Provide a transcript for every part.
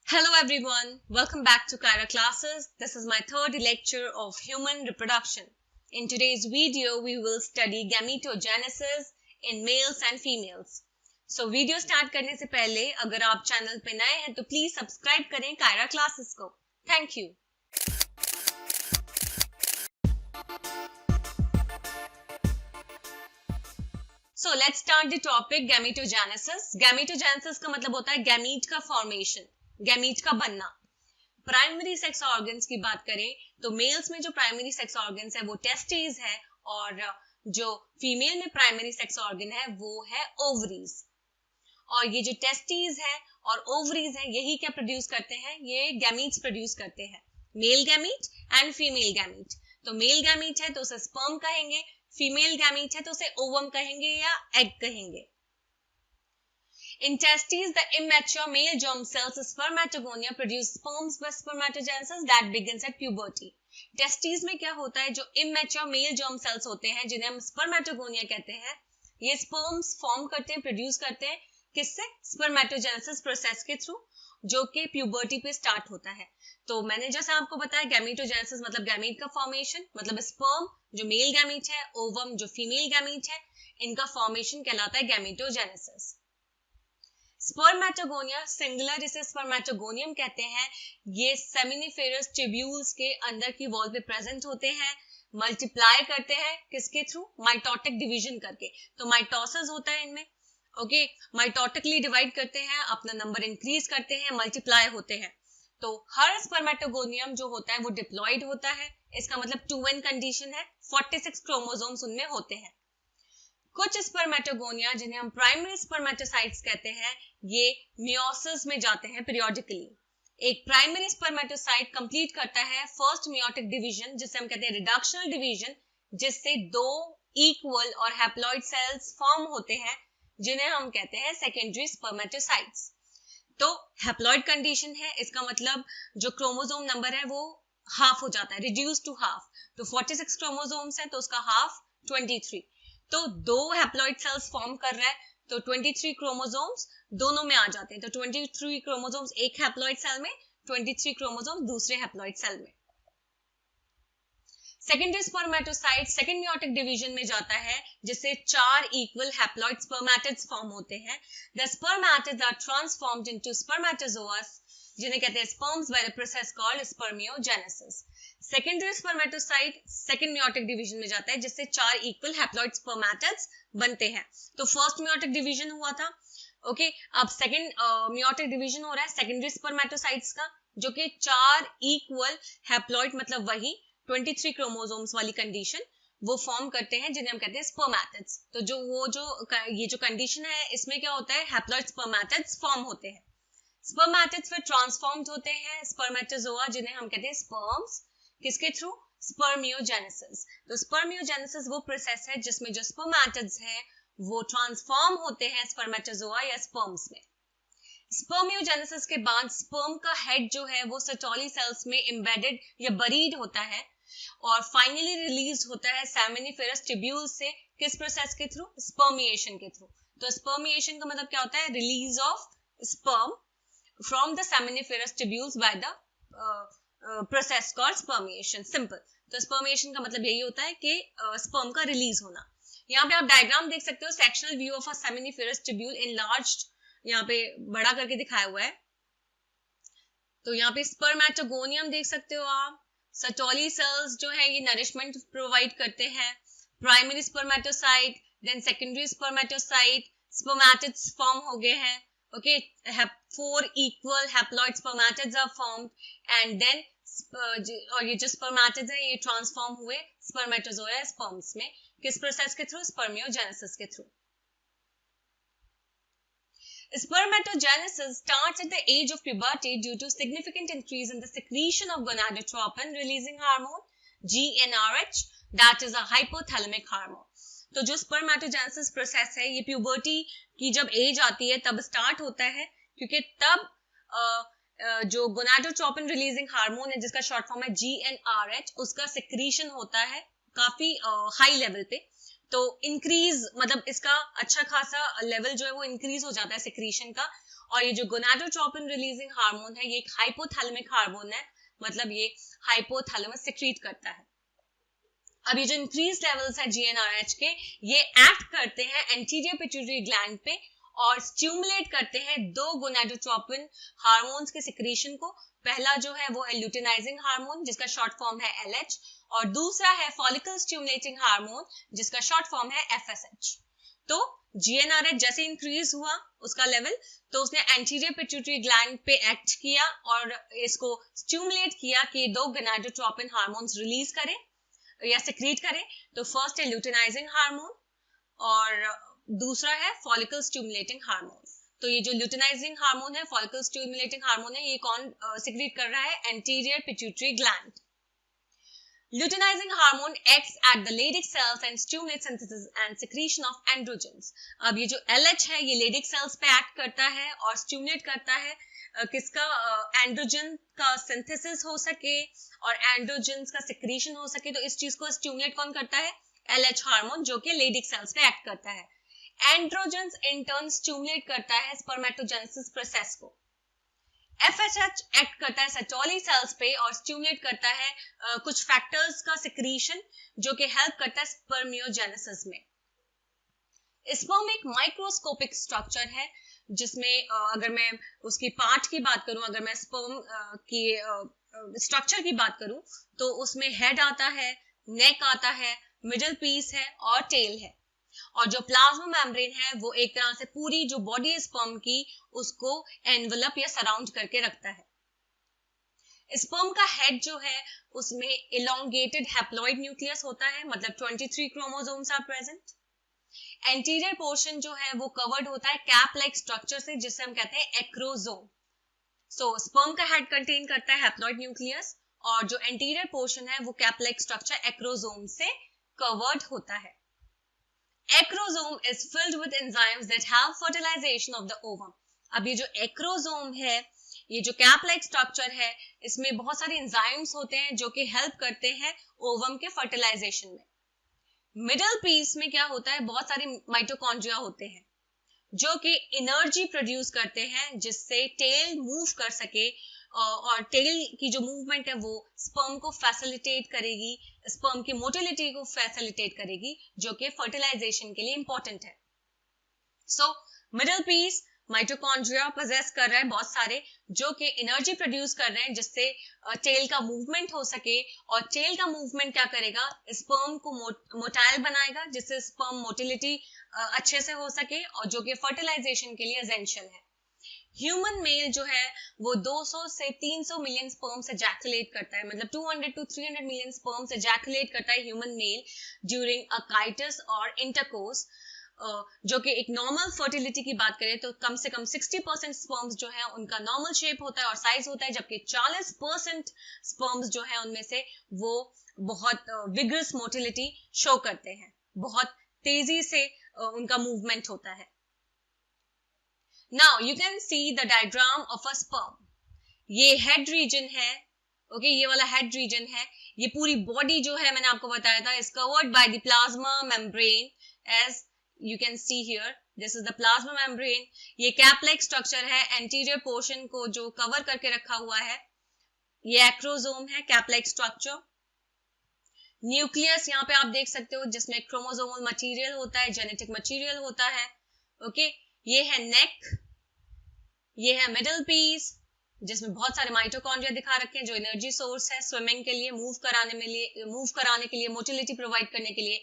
Hello everyone, welcome back to Kyra classes. This is my third lecture of human reproduction. In today's video, we will study gametogenesis in males and females. So video start करने से पहले अगर आप channel पे नए हैं तो please subscribe करें Kyra classes को. Thank you. So let's start the topic gametogenesis. Gametogenesis का मतलब होता है गैमीट का फॉर्मेशन, गैमीट का बनना. प्राइमरी सेक्स ऑर्गन्स की बात करें तो मेल्स में जो प्राइमरी सेक्स ऑर्गन्स है वो टेस्टिस है और जो फीमेल में प्राइमरी सेक्स ऑर्गन है वो है ओवरीज. और ये जो टेस्टिस है और ओवरीज है यही क्या प्रोड्यूस करते हैं, ये गैमीट्स प्रोड्यूस करते हैं, male gamete and female gamete. तो मेल गैमीट है तो उसे स्पर्म कहेंगे, फीमेल गैमीट है तो उसे ओवम कहेंगे या एग कहेंगे. In testes, the immature male germ cells spermatogonia produce sperms by spermatogenesis that begins at puberty. Testes में क्या होता है, जो immature male germ cells होते हैं जिन्हें हम spermatogonia कहते हैं, ये sperms फॉर्म करते हैं, प्रोड्यूस करते हैं किससे, spermatogenesis प्रोसेस के थ्रू, जो कि प्यूबर्टी पे स्टार्ट होता है. तो मैंने जैसे आपको बताया गैमेटोजेनेसिस मतलब गैमीट का फॉर्मेशन, मतलब स्पर्म जो मेल गैमीट है, ओवम जो फीमेल गैमीट है, इनका फॉर्मेशन कहलाता है गैमेटोजेनेसिस. स्पर्मेटोगोनिया सिंगुलर जिसे स्पर्मेटोगोनियम कहते हैं, ये सेमिनिफेरस ट्यूब्यूल्स के अंदर की वॉल पे प्रेजेंट होते हैं, मल्टीप्लाई करते हैं किसके थ्रू, माइटोटिक डिवीजन करके. तो माइटोसिस होता है इनमें, ओके, माइटोटिकली डिवाइड करते हैं, अपना नंबर इंक्रीज करते हैं, मल्टीप्लाई होते हैं. तो हर स्पर्मेटोगोनियम जो होता है वो डिप्लॉयड होता है, इसका मतलब 2n कंडीशन है, 46 क्रोमोसोम्स उनमें होते हैं. कुछ स्पर्मेटोगोनिया जिन्हें हम प्राइमरी स्पर्मेटोसाइट्स कहते हैं, ये मियोसिस में जाते हैं पीरियोडिकली. एक प्राइमरी स्पर्मेटोसाइट कंप्लीट करता है फर्स्ट मियोटिक डिवीजन जिसे हम कहते हैं रिडक्शनल डिवीजन, जिससे दो इक्वल और हैप्लॉइड सेल्स फॉर्म होते हैं जिन्हें हम कहते हैं सेकेंडरी स्पर्मेटोसाइट्स. तो हैप्लॉइड कंडीशन है, इसका मतलब जो क्रोमोसोम नंबर है वो हाफ हो जाता है, रिड्यूस टू हाफ. तो 46 क्रोमोसोम्स है तो उसका हाफ 23. तो दो हैप्लॉइड सेल्स फॉर्म कर रहा है तो 23 क्रोमोसोम्स दोनों में आ जाते हैं. तो 23 क्रोमोसोम्स एक हैप्लॉइड सेल में, 23 क्रोमोसोम्स दूसरे हैप्लॉइड सेल में. Secondary spermatocyte second meiotic division में जाता है जिससे 4 इक्वल हैप्लॉइड स्पर्मेटिड्स फॉर्म होते हैं. The spermatids are transformed into spermatozoas जिन्हें कहते हैं sperms by the process called spermiogenesis. Secondary spermatocyte second meiotic division में जाता है जिससे 4 इक्वल हैप्लॉइड स्पर्मेटिड्स बनते हैं. तो फर्स्ट मियोटिक डिवीजन हुआ था, ओके, अब सेकेंड मियोटिक डिवीजन हो रहा है सेकेंडरी स्पर्मेटोसाइट्स का, जो कि 4 इक्वल हैप्लॉइड मतलब वही 23 क्रोमोसोम्स वाली कंडीशन वो फॉर्म करते हैं जिन्हें हम कहते हैं स्पर्मेटिड्स. तो ये जो कंडीशन है इसमें क्या होता है, हैप्लॉइड स्पर्मेटिड्स फॉर्म होते हैं. स्पर्मेटिड्स फिर ट्रांसफॉर्म्ड होते हैं स्पर्मेटोजोआ जिन्हें हम कहते हैं स्पर्म्स, किसके थ्रू, स्पर्मियोजेनेसिस. तो स्पर्मियोजेनेसिस वो प्रोसेस है जिसमें जो स्पर्मेटिड्स है वो ट्रांसफॉर्म होते हैं स्पर्मेटोजोआ या स्पर्म्स में. स्पर्मियोजेनेसिस के बाद स्पर्म का हेड जो है वो सेटोली सेल्स में एम्बेडेड या बरीड होता है और फाइनली रिलीज होता है सेमिनिफेरस ट्यूब्यूल से, किस प्रोसेस के थ्रू, स्पर्मिएशन के थ्रू. तो स्पर्मिएशन का मतलब क्या होता है, release of sperm from the seminiferous tubules by the process called spermiation. Simple. तो spermiation का मतलब यही होता है कि sperm का रिलीज होना. यहाँ पे आप डायग्राम देख सकते हो, sectional view of a seminiferous tubule enlarged, यहाँ पे बड़ा करके दिखाया हुआ है. तो यहाँ पे स्पर्मेटोगोनियम देख सकते हो आप, सटोली सेल्स जो है ये नरिशमेंट प्रोवाइड करते हैं, primary spermatocyte, then secondary spermatocyte, spermatids form हो गए हैं. Okay, 4 equal haploid spermatids are formed and then और ये जो spermatids है ये ट्रांसफॉर्म हुए spermatozoa sperms में, किस प्रोसेस के थ्रू, स्पर्मियोजेनेसिस के through. Spermatogenesis starts at the age of puberty due to significant increase in the secretion of gonadotropin releasing hormone GnRH, that is a hypothalamic hormone. तो जो spermatogenesis process है ये puberty की जब as आती है तब स्टार्ट होता है, क्योंकि तब जो गोनाडोट्रोपिन रिलीजिंग हार्मोन है जिसका शॉर्ट फॉर्म है GnRH, उसका सिक्रीशन होता है काफी हाई लेवल पे. तो इंक्रीज मतलब इसका अच्छा खासा लेवल जो है वो इंक्रीज हो जाता है सिक्रीशन का, और ये जो गोनाडोट्रोपिन रिलीजिंग हार्मोन है ये एक हाइपोथैलेमिक हार्मोन है, मतलब ये हाइपोथैलेमस सिक्रीट करता है। अब ये जो इंक्रीज लेवल्स है GnRH के, ये एक्ट करते हैं एंटीरियर पिट्यूटरी ग्लैंड पे और स्टिमुलेट करते हैं दो गोनाडोट्रोपिन हार्मोन्स के सिक्रीशन को। पहला जो है वो है ल्यूटिनाइजिंग हार्मोन जिसका शॉर्ट फॉर्म है LH, और दूसरा है फॉलिकल स्टिमुलेटिंग हार्मोन जिसका शॉर्ट फॉर्म है FSH। तो GnRH जैसे इंक्रीज हुआ उसका लेवल, तो उसने एंटीरियर पिट्यूटरी ग्लैंड पे एक्ट किया और इसको स्टिमुलेट किया कि दो गोनाडोट्रोपिन हार्मोन्स रिलीज करें या सिक्रीट करें। तो फर्स्ट है ल्यूटिनाइजिंग हार्मोन और दूसरा है फॉलिकल स्टिमुलेटिंग हार्मोन। तो ये जो ल्यूटिनाइजिंग हार्मोन है, फॉलिकल स्टिमुलेटिंग हार्मोन है, ये कौन सिक्रीट कर रहा है? Anterior pituitary gland. Luteinizing hormone acts at the Leydig cells and stimulates synthesis and secretion of androgens. अब ये जो LH है ये Leydig cells पे एक्ट करता है और स्टिमुलेट करता है किसका? एंड्रोजन का सिंथेसिस हो सके और एंड्रोजन्स का सिक्रीशन हो सके। तो इस चीज को स्टिमुलेट कौन करता है? LH हार्मोन, जो कि Leydig cells पे एक्ट करता है। एंड्रोजन्स इन टर्न स्टिमुलेट करता है स्पर्मेटोजेनेसिस प्रोसेस को। FSH एक्ट करता है सेटोली सेल्स पे और स्टिमुलेट करता है कुछ फैक्टर्स का सिक्रीशन जो कि हेल्प करता है स्पर्मियोजेनेसिस में। स्पर्म एक माइक्रोस्कोपिक स्ट्रक्चर है जिसमें अगर मैं उसकी पार्ट की बात करूं, अगर मैं स्पर्म की स्ट्रक्चर की बात करूं तो उसमें हेड आता है, नेक आता है, मिडिल पीस है और टेल है। और जो प्लाज्मा मेम्ब्रेन है वो एक तरह से पूरी जो बॉडी है स्पर्म की उसको एनवलप या सराउंड करके रखता है। स्पर्म का हेड जो है उसमें इलोंगेटेड हैप्लॉइड न्यूक्लियस होता है, मतलब 23 chromosomes are present. Anterior portion जो है वो कवर्ड होता है कैप लाइक स्ट्रक्चर से जिसे हम कहते हैं एक्रोसोम। सो स्पर्म का हेड कंटेन करता है हैप्लॉइड न्यूक्लियस और जो एंटीरियर पोर्शन है वो कैप लाइक स्ट्रक्चर एक्रोसोम से कवर्ड होता है। Acrosome is filled with enzymes that help fertilization of the ovum. अब ये जो एक्रोसोम है, ये जो कैप लाइक स्ट्रक्चर है, इसमें बहुत सारे एंजाइम्स होते हैं जो कि हेल्प करते हैं ओवम के फर्टिलाइजेशन में। मिडिल पीस में क्या होता है? बहुत सारे माइटोकॉन्ड्रिया होते हैं जो कि एनर्जी प्रोड्यूस करते हैं जिससे टेल मूव कर सके और टेल की जो मूवमेंट है वो स्पर्म को फैसिलिटेट करेगी, स्पर्म की मोटिलिटी को फैसिलिटेट करेगी जो कि फर्टिलाइजेशन के लिए इंपॉर्टेंट है। So middle piece mitochondria possess कर रहा है बहुत सारे जो कि एनर्जी प्रोड्यूस कर रहे हैं जिससे टेल का मूवमेंट हो सके, और टेल का मूवमेंट क्या करेगा? स्पर्म को मोटाइल बनाएगा जिससे स्पर्म मोटिलिटी अच्छे से हो सके और जो कि फर्टिलाइजेशन के लिए एसेंशियल है। ह्यूमन मेल जो है वो 200 से 300 मिलियन स्पर्म्स एजैकुलेट करता है, मतलब 200 to 300 मिलियन स्पर्म्स एजैकुलेट करता है ह्यूमन मेल ड्यूरिंग अ काइटस और इंटरकोर्स। जो कि एक नॉर्मल फर्टिलिटी की बात करें तो कम से कम 60% स्पर्म्स जो है उनका नॉर्मल शेप होता है और साइज होता है, जबकि 40% स्पर्म्स जो है उनमें से वो बहुत विग्रस मोटिलिटी शो करते हैं, बहुत तेजी से उनका मूवमेंट होता है। Now you can see the diagram of a sperm. ये हेड रीजन है, ओके, ये वाला हेड रीजन है। ये पूरी बॉडी जो है मैंने आपको बताया था is covered by the plasma membrane, as you can see here. This is the plasma membrane. ये कैप लाइक स्ट्रक्चर है, एंटीरियर पोर्शन को जो कवर करके रखा हुआ है ये एक्रोसोम है, कैप लाइक स्ट्रक्चर। न्यूक्लियस यहाँ पे आप देख सकते हो जिसमें क्रोमोसोमल मटेरियल होता है, जेनेटिक मटेरियल होता है, ओके। ये है नेक, ये है मिडिल पीस जिसमें बहुत सारे माइटोकॉन्ड्रिया दिखा रखे हैं जो एनर्जी सोर्स है स्विमिंग के लिए, मूव कराने के लिए, मोटिलिटी प्रोवाइड करने के लिए,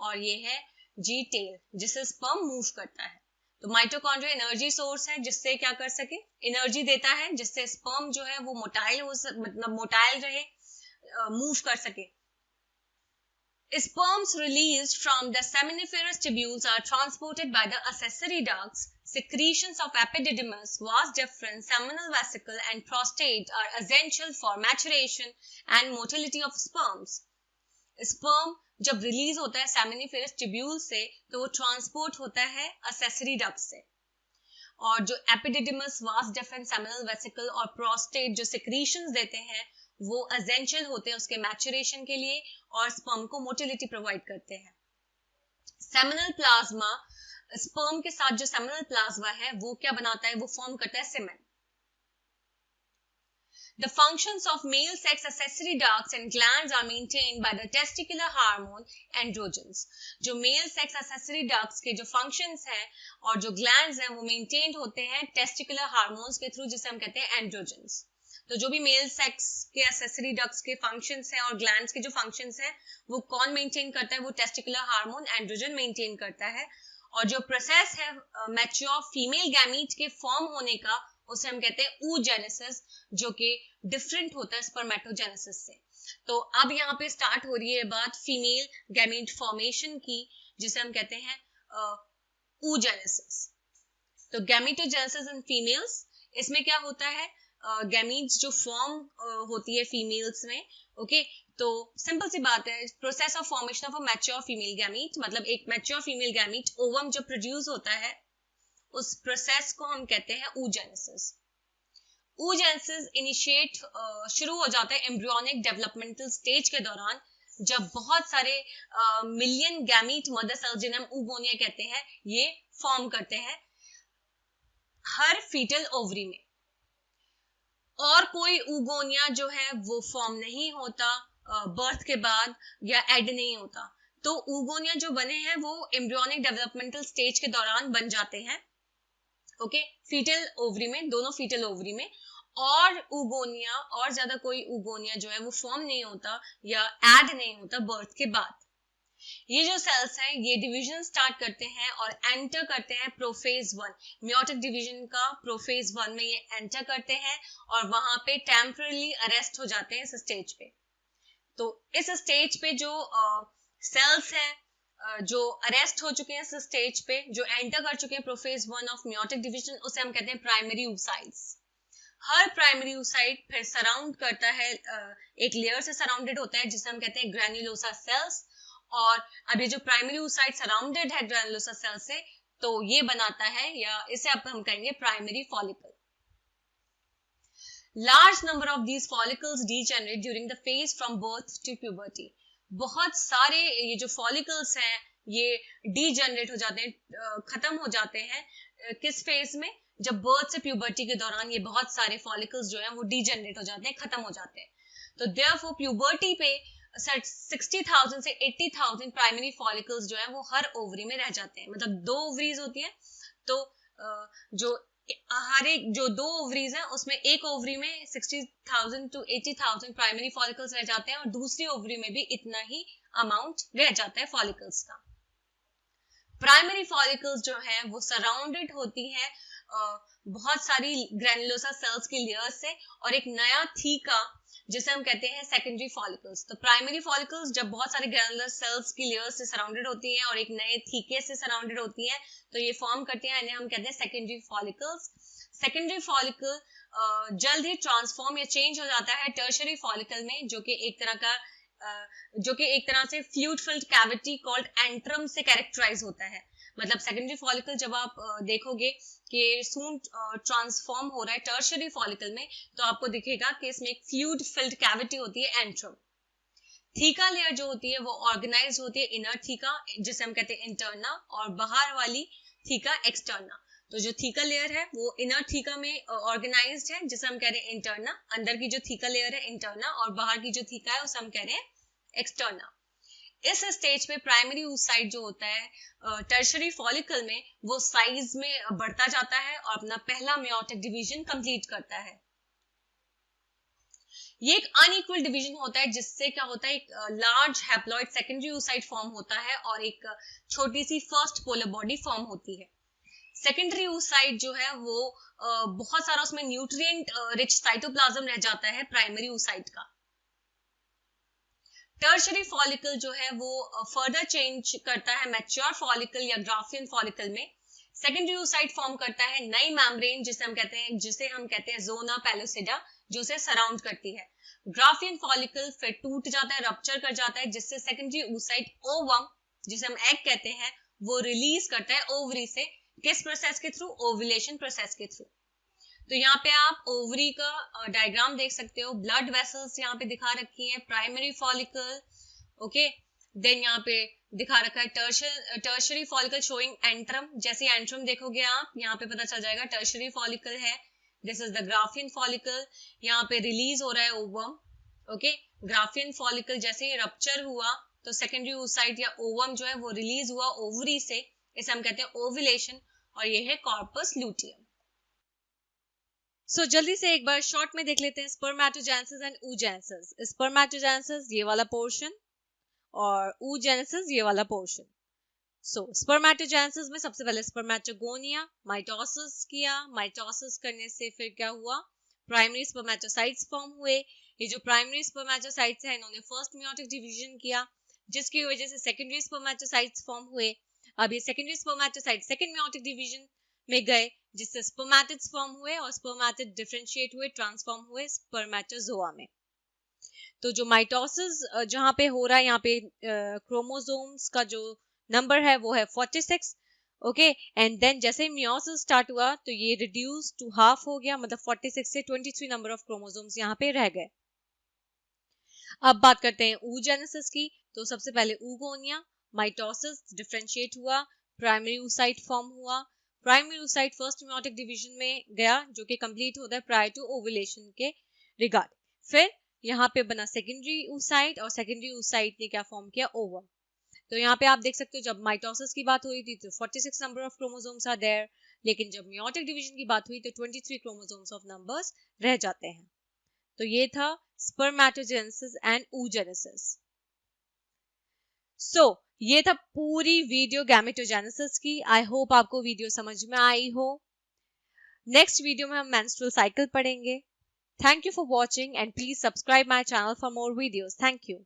और ये है जी टेल जिससे स्पर्म मूव करता है। तो माइटोकॉन्ड्रिया एनर्जी सोर्स है जिससे क्या कर सके? एनर्जी देता है जिससे स्पर्म जो है वो मोटाइल मतलब मोटाइल रहे, मूव कर सके। Sperms released from the seminiferous tubules are transported by the accessory ducts. Secretions of epididymis, vas deferens, seminal vesicle, and prostate are essential for maturation and motility of sperms. Sperm जब release होता है seminiferous tubule से तो वो transport होता है accessory duct से, और जो epididymis, vas deferens, seminal vesicle और प्रोस्टेट जो सिक्रीशंस देते हैं वो एसेंशियल होते हैं उसके मैचुरेशन के लिए और स्पर्म को मोटिलिटी प्रोवाइड करते हैं। सेमिनल प्लाज्मा स्पर्म के साथ जो सेमिनल प्लाज्मा है वो क्या बनाता है, वो फॉर्म करता है सीमेन. The functions of male sex accessory ducts and glands are maintained by the testicular hormone androgens. जो male sex accessory ducts के जो functions हैं और जो glands हैं वो maintained होते हैं testicular hormones के through, जिसे हम कहते हैं androgens. तो जो भी male sex के accessory ducts के functions हैं और glands के जो functions हैं वो कौन maintain करता है, वो testicular hormone androgen maintain करता है. और जो process है mature female gamete के form होने का उसे हम कहते हैं oogenesis, जो कि डिफरेंट होता है स्पर्मेटोजेनेसिस से. तो अब यहाँ पे स्टार्ट हो रही है बात फीमेल गैमीट फॉर्मेशन की, जिसे हम कहते हैं oogenesis. तो गैमीटोजेनेसिस इन फीमेल्स, इसमें क्या होता है, गैमीट्स जो फॉर्म होती है फीमेल्स में. ओके, तो सिंपल सी बात है, process of formation of a mature female gamete, मतलब एक मैच्योर फीमेल गैमीट ओवम जब प्रोड्यूस होता है उस प्रोसेस को हम कहते हैं oogenesis. oogenesis इनिशिएट शुरू हो जाता है एम्ब्रियोनिक डेवलपमेंटल स्टेज के दौरान, जब बहुत सारे मिलियन गैमीट मदर सेल्स, जिन्हें हम oogonia कहते हैं, ये फॉर्म करते हैं हर फीटल ओवरी में. और कोई oogonia जो है वो फॉर्म नहीं होता बर्थ के बाद, या एड नहीं होता. तो oogonia जो बने हैं वो एम्ब्रियोनिक डेवलपमेंटल स्टेज के दौरान बन जाते हैं. ओके, फीटल ओवरी में, दोनों फीटल ओवरी में. और oogonia और ज्यादा कोई oogonia जो है वो फॉर्म नहीं होता या ऐड नहीं होता बर्थ के बाद. ये जो सेल्स हैं ये डिवीजन स्टार्ट करते हैं और एंटर करते हैं प्रोफेज 1, मियोटिक डिवीजन का प्रोफेज 1 में ये एंटर करते हैं और वहां पे टेम्पररी अरेस्ट हो जाते हैं इस स्टेज पे. तो इस स्टेज पे जो सेल्स हैं जो अरेस्ट हो चुके हैं इस स्टेज पे, जो एंटर कर चुके हैं प्रोफेज 1 ऑफ मियोटिक डिवीजन, उसे हम कहते हैं प्राइमरी oocytes. हर प्राइमरी oocyte फिर सराउंड करता है, एक लेयर से सराउंडेड होता है जिसे हम कहते हैं ग्रैन्युलोसा सेल्स. और अब ये जो प्राइमरी oocyte सराउंडेड है ग्रैन्युलोसा सेल से, तो ये बनाता है, या इसे अब हम कहेंगे primary follicle. Large number of these follicles degenerate during the phase from birth to puberty. बहुत सारे ये जो फॉलिकल्स हैं ये डीजनरेट हो जाते हैं, खत्म हो जाते हैं किस फेज में, जब बर्थ से प्यूबर्टी के दौरान ये बहुत सारे फॉलिकल्स जो हैं वो डीजनरेट हो जाते हैं, खत्म हो जाते हैं. तो देयरफॉर प्यूबर्टी पे 60,000 से 80,000 प्राइमरी फॉलिकल्स जो हैं वो हर ओवरी में रह जाते हैं. मतलब 2 ओवरीज होती हैं, तो जो हर एक जो 2 ओवरीज हैं उसमें एक ओवरी में 60,000 to 80,000 प्राइमरी फॉलिकल्स रह जाते हैं और दूसरी ओवरी में भी इतना ही अमाउंट रह जाता है फॉलिकल्स का. प्राइमरी फॉलिकल्स जो है वो सराउंडेड होती है बहुत सारी ग्रैन्युलोसा सेल्स की लेयर से और एक नया थीका, जिसे हम कहते हैं सेकेंडरी फॉलिकल्स. तो प्राइमरी फॉलिकल्स जब बहुत सारे ग्रैन्युलर सेल्स की लेयर से सराउंडेड होती हैं और एक नए थीके से सराउंडेड होती हैं, तो ये फॉर्म करते हैं, इन्हें हम कहते हैं सेकेंडरी फॉलिकल्स. सेकेंडरी फॉलिकल जल्द ही ट्रांसफॉर्म या चेंज हो जाता है टर्शरी फॉलिकल में, जो कि एक तरह से fluid filled cavity called antrum से कैरेक्टराइज होता है. मतलब सेकेंडरी फॉलिकल जब आप देखोगे कि सून ट्रांसफॉर्म हो रहा है टर्शरी फॉलिकल में, तो आपको दिखेगा कि इसमें एक फ्लूइड फिल्ड कैविटी होती है एंट्रम. थीका लेयर जो होती है वो ऑर्गेनाइज होती है इनर थीका, जिसे हम कहते हैं इंटरना, और बाहर वाली थीका एक्सटर्ना. तो जो थीका लेयर है वो इनर थीका में ऑर्गेनाइज्ड है, जिसे हम कह रहे हैं इंटरना. अंदर की जो थीका लेयर है इंटरना, और बाहर की जो थीका है उसे हम कह रहे हैं एक्सटर्ना. इस स्टेज पे प्राइमरी oocyte जो होता है टर्शरी फॉलिकल में, वो साइज में बढ़ता जाता है और अपना पहला मेयोटिक डिवीजन कंप्लीट करता है. ये एक अनइक्वल डिवीजन होता है, जिससे क्या होता है, एक large haploid secondary oocyte form होता है और एक छोटी सी फर्स्ट पोलर बॉडी फॉर्म होती है. सेकेंडरी oocyte जो है वो बहुत सारा उसमें न्यूट्रिएंट रिच साइटोप्लाज्म रह जाता है प्राइमरी oocyte का. टर्शरी फॉलिकल जो है वो फर्दर चेंज करता है मैच्योर फॉलिकल या ग्राफियन फॉलिकल में. सेकेंडरी oocyte फॉर्म करता है नई मेम्ब्रेन, जिसे हम कहते हैं जोना पेलोसिडा, जो उसे सराउंड करती है. ग्राफियन फॉलिकल फिर टूट जाता है, रप्चर कर जाता है, जिससे सेकेंडरी oocyte ओवम, जिसे हम एग कहते हैं, वो रिलीज करता है ओवरी से. किस प्रोसेस के थ्रू? ओव्यूलेशन प्रोसेस के थ्रू. तो यहाँ पे आप ओवरी का डायग्राम देख सकते हो. ब्लड वेसल्स यहाँ पे दिखा रखी हैं, प्राइमरी फॉलिकल, ओके, देन यहाँ पे दिखा रखा है टर्शरी फॉलिकल शोइंग एंट्रम, जैसे एंट्रम देखोगे आप यहाँ पे पता चल जाएगा टर्शरी फॉलिकल है। This is the Graafian follicle, यहाँ पे रिलीज हो रहा है ओवम। ओके, ग्राफियन फॉलिकल जैसे रप्चर हुआ तो सेकेंडरी oocyte या ओवम जो है वो रिलीज हुआ ओवरी से, इसे हम कहते हैं ओव्यूलेशन, और ये है कॉर्पस ल्यूटियम। जल्दी से एक बार शॉर्ट में देख लेते हैं स्पर्मेटोजेनेसिस एंड oogenesis। स्पर्मेटोजेनेसिस ये वाला पोर्शन और oogenesis ये वाला पोर्शन। स्पर्मेटोजेनेसिस में सबसे पहले स्पर्मेटोगोनिया, माइटोसिस किया, माइटोसिस करने से फिर क्या हुआ, प्राइमरी स्पर्मेटोसाइट्स फॉर्म हुए। ये जो प्राइमरी स्पर्मेटोसाइट्स हैं इन्होंने फर्स्ट मियोटिक डिवीजन किया, जिसकी वजह से सेकेंडरी स्पर्मेटोसाइट्स फॉर्म हुए। अब ये secondary spermatocyte second meiotic division में गए, जिससे स्पर्मेटिड्स फॉर्म हुए और स्पर्मेटिड डिफरेंशिएट हुए, ट्रांसफॉर्म हुए स्पर्मेटोजोआ में। तो जो माइटोसिस जहां पे हो रहा है, यहाँ पे क्रोमोसोम्स का जो नंबर है वो है 46। ओके, एंड देन जैसे मियोसिस स्टार्ट हुआ तो ये रिड्यूस टू हाफ हो गया, मतलब 46 से 23 नंबर ऑफ क्रोमोसोम्स यहाँ पे रह गए। अब बात करते हैं oogenesis की। तो सबसे पहले oogonia, माइटोसिस डिफरेंशिएट हुआ, प्राइमरी oocyte फॉर्म हुआ। Primary oocyte first meiotic division में गया, जो कि कंप्लीट होता है प्रायर टू ओव्यूलेशन के रिगार्ड। फिर यहाँ पे बना सेकेंडरी oocyte, और सेकेंडरी oocyte ने क्या फॉर्म किया, ओवम। तो यहाँ पे आप देख सकते हो जब माइटोसिस की बात हुई थी तो 46 number of chromosomes are there, लेकिन जब मियोटिक डिवीजन की बात हुई तो 23 क्रोमोसोम्स ऑफ नंबर्स रह जाते हैं। तो ये था स्पर्मेटोजेनेसिस एंड oogenesis। ये था पूरी वीडियो गैमेटोजेनेसिस की। आई होप आपको वीडियो समझ में आई हो। नेक्स्ट वीडियो में हम मेंस्ट्रुअल साइकिल पढ़ेंगे। Thank you for watching and please subscribe my channel for more videos. Thank you.